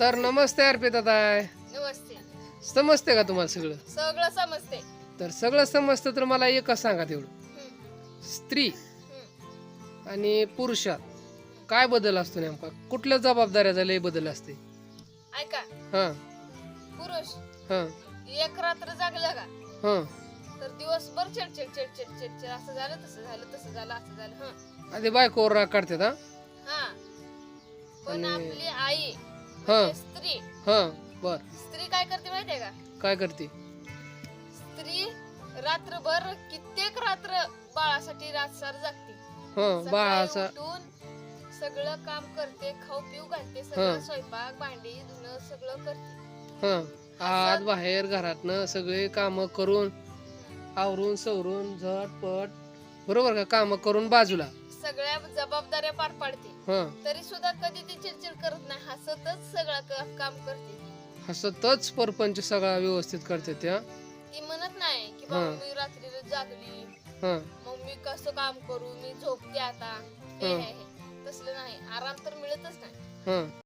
तर नमस्ते अर्पिता ताई. नमस्ते. समजते का तुम्हाला सगळं? सगळं समजते. तर सगळं समजतं तर मला एकच सांगा तेवढं. हम्म, स्त्री हम्म. आणि पुरुषात काय बदल असतो नेमका? कुठल्या जबाबदाऱ्याचा लय बदल असते? ऐका, हा पुरुष हा एक रात्र जागला का हा तर दिवसभर चिडचिड चिडचिड चिडचिड असं झालं तसं झालं तसं झालं असं झालं. हं. आधी बायकोवर राग काढतात हा हा पण आणि- आपली आई हा. म्हणजे स्त्री हा बर स्त्री काय करते माहितीये का? काय करते? स्त्री रात्रभर कित्येक रात्र बाळासाठी रातसार जागते. हा सकाळी बाळाचा उठून सगळं काम करते, खाऊ पिऊ घालते, सगळं हं. स्वयंपाक भांडी धुणं सगळं करते. हा आत बाहेर घरातनं सगळे काम करून आवरून सवरून झटपट बरोबर का काम करून बाजूला सगळ्या जबाबदाऱ्या पार पाडते. हा तरी सुद्धा कधी ती चिडचिड करत नाही, हसतच सगळं काम करते. हसतच परपंच सगळा व्यवस्थित करते त्या. ती म्हणत नाही की बाबा हं. मी रात्रीला जागली हा मग मी कसं काम करू, मी झोपते आता. हे हं. हे हे. तसलं नाही, आराम तर मिळतच नाही. हा